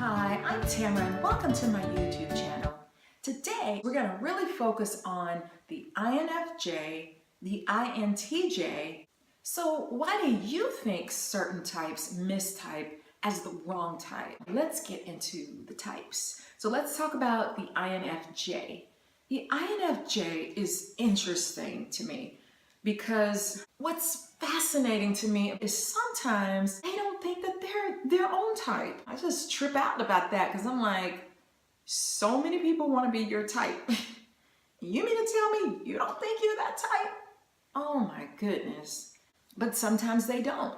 Hi, I'm Tamara and welcome to my YouTube channel. Today we're going to really focus on the INFJ, the INTJ. So why do you think certain types mistype as the wrong type? Let's get into the types. So let's talk about the INFJ. The INFJ is interesting to me because what's fascinating to me is sometimes they don't think that they're their own type. I just trip out about that because I'm like, so many people want to be your type. You mean to tell me you don't think you're that type? Oh my goodness. But sometimes they don't.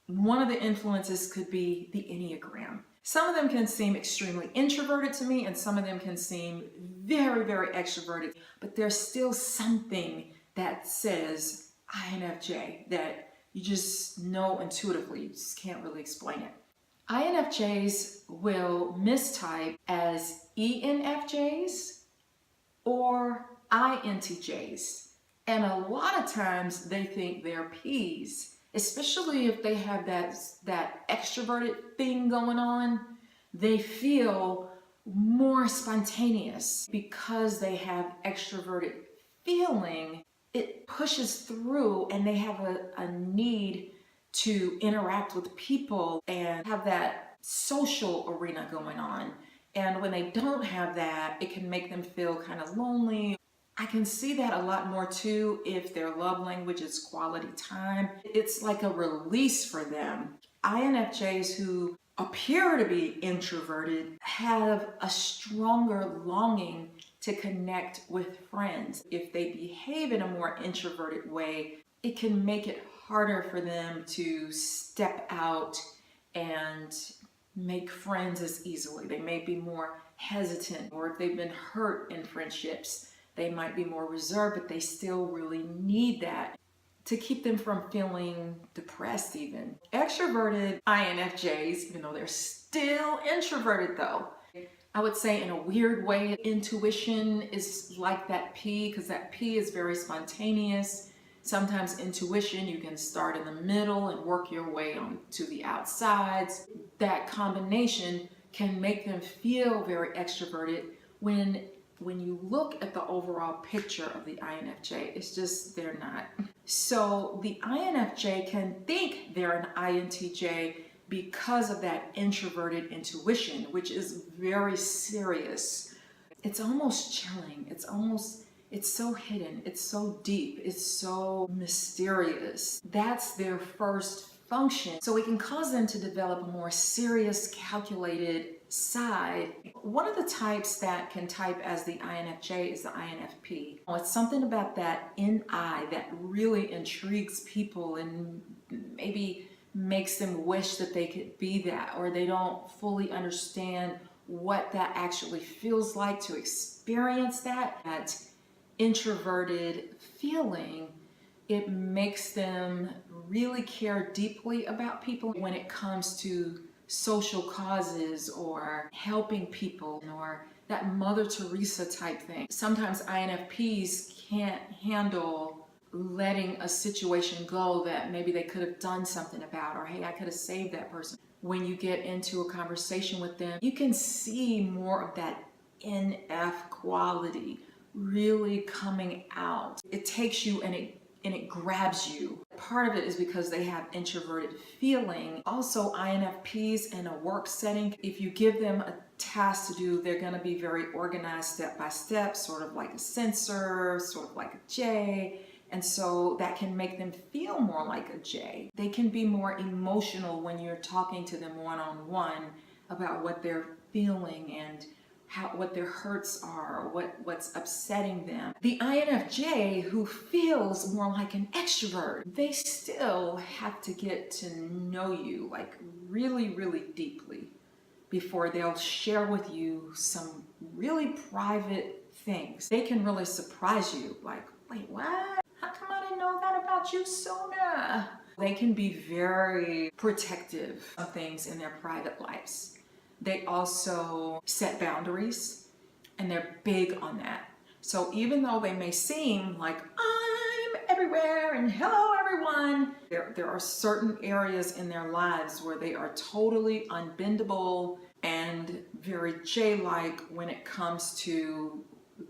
One of the influences could be the Enneagram. Some of them can seem extremely introverted to me and some of them can seem very, very extroverted, but there's still something that says INFJ that you just know intuitively, you just can't really explain it. INFJs will mistype as ENFJs or INTJs. And a lot of times they think they're Ps, especially if they have that extroverted thing going on. They feel more spontaneous because they have extroverted feeling. It pushes through and they have a need to interact with people and have that social arena going on. And when they don't have that, it can make them feel kind of lonely. I can see that a lot more too if their love language is quality time. It's like a release for them. INFJs who appear to be introverted have a stronger longing to connect with friends. If they behave in a more introverted way, it can make it harder for them to step out and make friends as easily. They may be more hesitant, or if they've been hurt in friendships, they might be more reserved, but they still really need that to keep them from feeling depressed even. Extroverted INFJs, even though they're still introverted though, I would say in a weird way, intuition is like that P, because that P is very spontaneous. Sometimes intuition, you can start in the middle and work your way on to the outsides. That combination can make them feel very extroverted when you look at the overall picture of the INFJ, it's just they're not. So the INFJ can think they're an INTJ because of that introverted intuition, which is very serious. It's almost chilling. It's so hidden. It's so deep. It's so mysterious. That's their first function. So it can cause them to develop a more serious, calculated side. One of the types that can type as the INFJ is the INFP. It's something about that NI that really intrigues people and maybe makes them wish that they could be that, or they don't fully understand what that actually feels like to experience that introverted feeling. It makes them really care deeply about people when it comes to social causes or helping people or that Mother Teresa type thing. Sometimes INFPs can't handle letting a situation go that maybe they could have done something about, or hey, I could have saved that person. When you get into a conversation with them, you can see more of that NF quality really coming out. It takes you and it grabs you. Part of it is because they have introverted feeling. Also, INFPs in a work setting, if you give them a task to do, they're going to be very organized step by step, sort of like a sensor, sort of like a J. And so that can make them feel more like a J. They can be more emotional when you're talking to them one-on-one about what they're feeling and what their hurts are, what's upsetting them. The INFJ, who feels more like an extrovert, they still have to get to know you like really, really deeply before they'll share with you some really private things. They can really surprise you, like, wait, what? How come I didn't know that about you sooner? They can be very protective of things in their private lives. They also set boundaries, and they're big on that. So even though they may seem like I'm everywhere and hello everyone, there are certain areas in their lives where they are totally unbendable. and very J-like when it comes to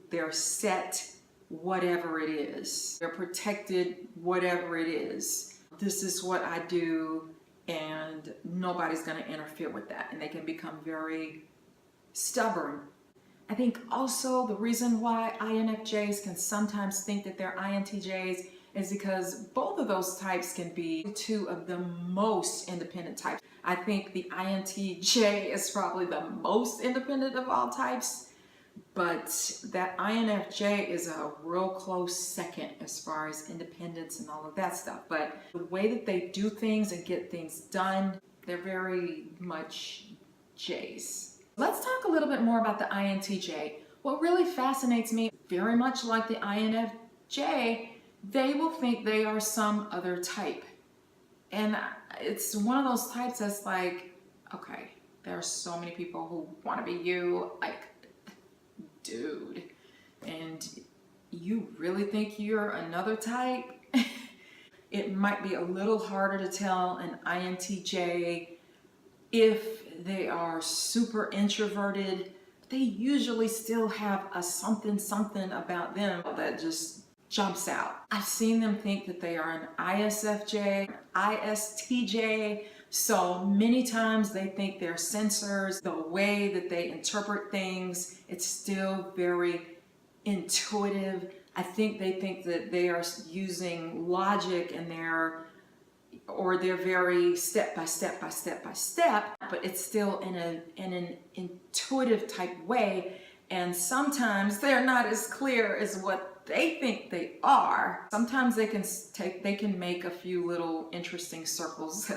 their set whatever it is. They're protected whatever it is. This is what I do and nobody's going to interfere with that. And they can become very stubborn. I think also the reason why INFJs can sometimes think that they're INTJs is because both of those types can be two of the most independent types. I think the INTJ is probably the most independent of all types, but that INFJ is a real close second as far as independence and all of that stuff. But the way that they do things and get things done, they're very much J's. Let's talk a little bit more about the INTJ. What really fascinates me, very much like the INFJ, they will think they are some other type. And it's one of those types that's like, okay, there are so many people who want to be you, like, dude, and you really think you're another type? It might be a little harder to tell an INTJ if they are super introverted. They usually still have a something about them that just jumps out. I've seen them think that they are an ISFJ, ISTJ, so many times they think they're sensors. The way that they interpret things, it's still very intuitive. I think they think that they are using logic and they're very step by step, but it's still in an intuitive type way. And sometimes they're not as clear as what they think they are. Sometimes they can make a few little interesting circles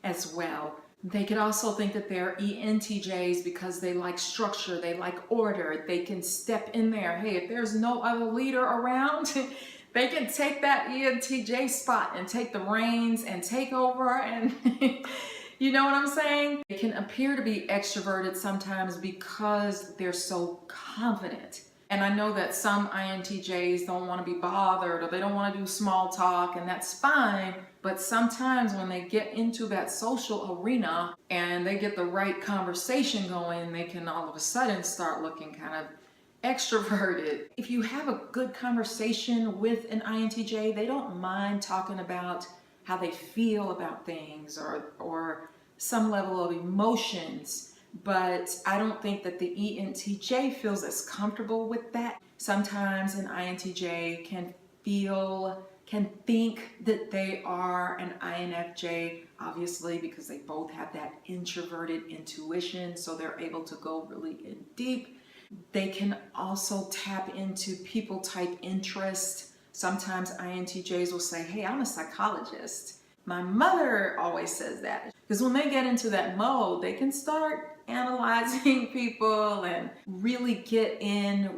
as well. They could also think that they're ENTJs because they like structure, they like order. They can step in there. Hey, if there's no other leader around, they can take that ENTJ spot and take the reins and take over, and you know what I'm saying? They can appear to be extroverted sometimes because they're so confident. And I know that some INTJs don't want to be bothered or they don't want to do small talk, and that's fine. But sometimes when they get into that social arena and they get the right conversation going, they can all of a sudden start looking kind of extroverted. If you have a good conversation with an INTJ, they don't mind talking about how they feel about things or some level of emotions. But I don't think that the ENTJ feels as comfortable with that. Sometimes an INTJ can think that they are an INFJ, obviously, because they both have that introverted intuition, so they're able to go really in deep. They can also tap into people type interest. Sometimes INTJs will say, hey, I'm a psychologist. My mother always says that, because when they get into that mode, they can start analyzing people and really get in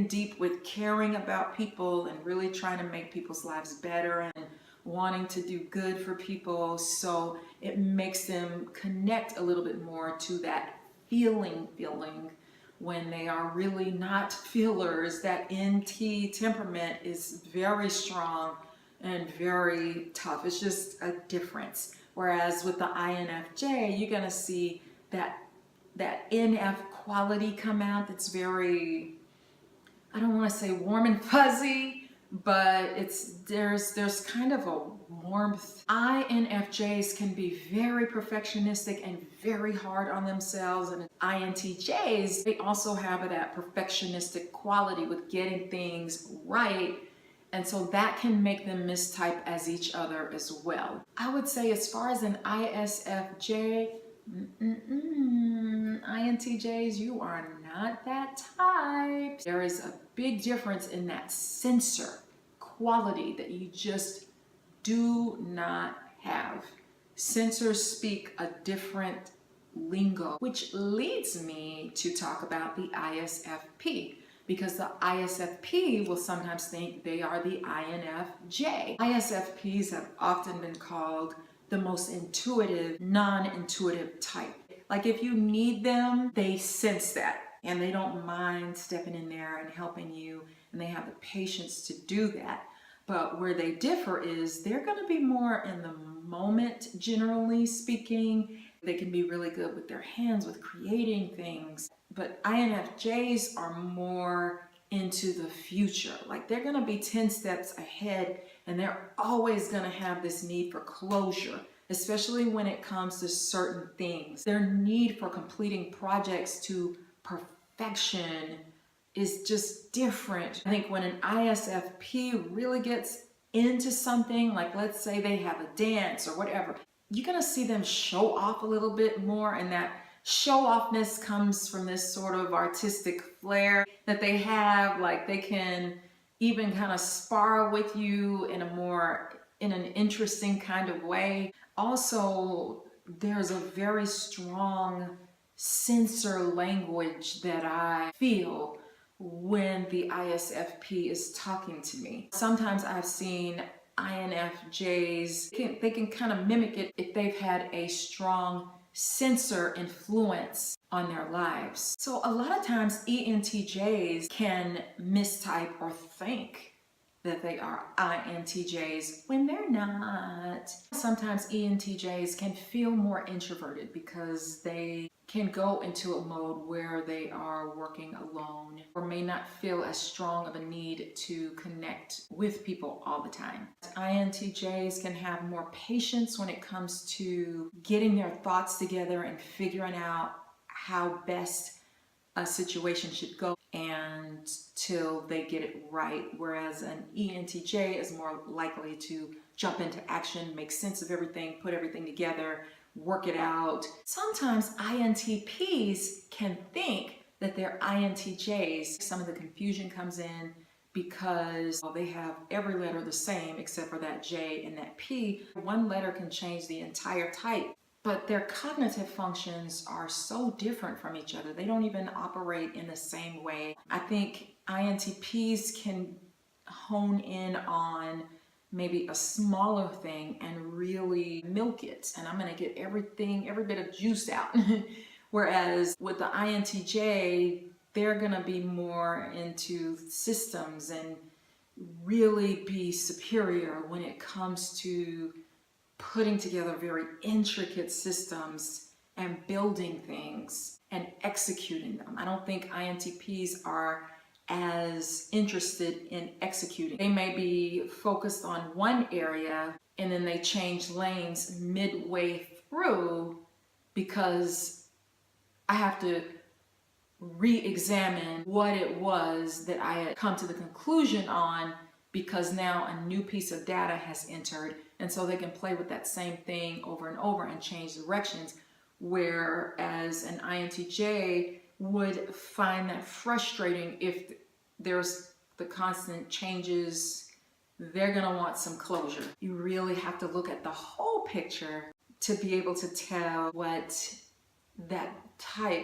deep with caring about people and really trying to make people's lives better and wanting to do good for people. So it makes them connect a little bit more to that feeling when they are really not feelers. That NT temperament is very strong and very tough. It's just a difference. Whereas with the INFJ, you're going to see that NF quality come out that's very, I don't want to say warm and fuzzy, but there's kind of a warmth. INFJs can be very perfectionistic and very hard on themselves, and INTJs, they also have that perfectionistic quality with getting things right, and so that can make them mistype as each other as well. I would say as far as an ISFJ, INTJs, you are not that type. There is a big difference in that sensor quality that you just do not have. Sensors speak a different lingo, which leads me to talk about the ISFP, because the ISFP will sometimes think they are the INFJ. ISFPs have often been called the most intuitive, non-intuitive type. Like if you need them, they sense that and they don't mind stepping in there and helping you, and they have the patience to do that. But where they differ is they're going to be more in the moment, generally speaking, They can be really good with their hands, with creating things. But INFJs are more into the future. Like they're gonna be 10 steps ahead, and they're always gonna have this need for closure, especially when it comes to certain things. Their need for completing projects to perfection is just different. I think when an ISFP really gets into something, like let's say they have a dance or whatever, you're gonna see them show off a little bit more, and that show offness comes from this sort of artistic flair that they have. Like they can even kind of spar with you in an interesting kind of way. Also, there's a very strong censor language that I feel when the ISFP is talking to me. Sometimes I've seen INFJs, they can kind of mimic it if they've had a strong censor influence on their lives. So a lot of times ENTJs can mistype or think that they are INTJs when they're not. Sometimes ENTJs can feel more introverted because they can go into a mode where they are working alone or may not feel as strong of a need to connect with people all the time. INTJs can have more patience when it comes to getting their thoughts together and figuring out how best a situation should go and till they get it right, whereas an ENTJ is more likely to jump into action, make sense of everything, put everything together, work it out. Sometimes INTPs can think that they're INTJs. Some of the confusion comes in because they have every letter the same except for that J and that P. One letter can change the entire type, but their cognitive functions are so different from each other. They don't even operate in the same way. I think INTPs can hone in on maybe a smaller thing and really milk it, and I'm gonna get every bit of juice out. Whereas with the INTJ, they're gonna be more into systems and really be superior when it comes to putting together very intricate systems and building things and executing them. I don't think INTPs are as interested in executing. They may be focused on one area and then they change lanes midway through because I have to re-examine what it was that I had come to the conclusion on, because now a new piece of data has entered, and so they can play with that same thing over and over and change directions, whereas an INTJ would find that frustrating. If there's the constant changes, they're gonna want some closure. You really have to look at the whole picture to be able to tell what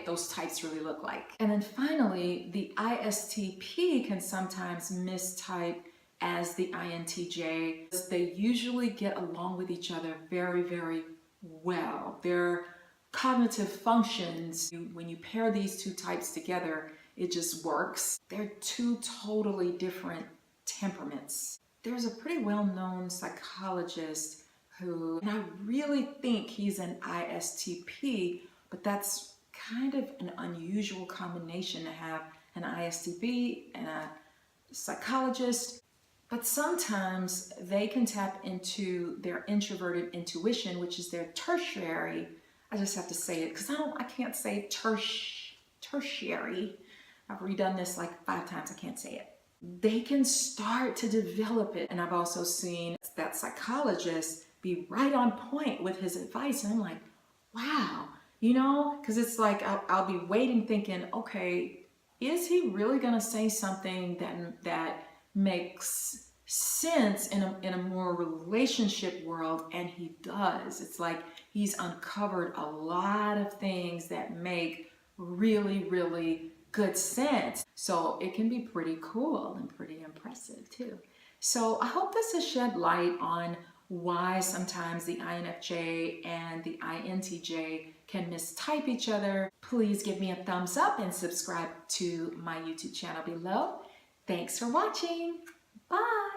those types really look like. And then finally, the ISTP can sometimes mistype as the INTJ. They usually get along with each other very, very well. Their cognitive functions, when you pair these two types together, it just works. They're two totally different temperaments. There's a pretty well-known psychologist who, and I really think he's an ISTP, but that's kind of an unusual combination to have an ISTP and a psychologist. But sometimes they can tap into their introverted intuition, which is their tertiary. I just have to say it because I can't say tertiary. I've redone this like 5 times, I can't say it. They can start to develop it. And I've also seen that psychologist be right on point with his advice. And I'm like, wow, you know, because it's like I'll be waiting thinking, okay, is he really gonna say something that makes sense in a more relationship world? And he does. It's like he's uncovered a lot of things that make really, really good sense. So it can be pretty cool and pretty impressive too. So I hope this has shed light on why sometimes the INFJ and the INTJ can mistype each other. Please give me a thumbs up and subscribe to my YouTube channel below. Thanks for watching. Bye.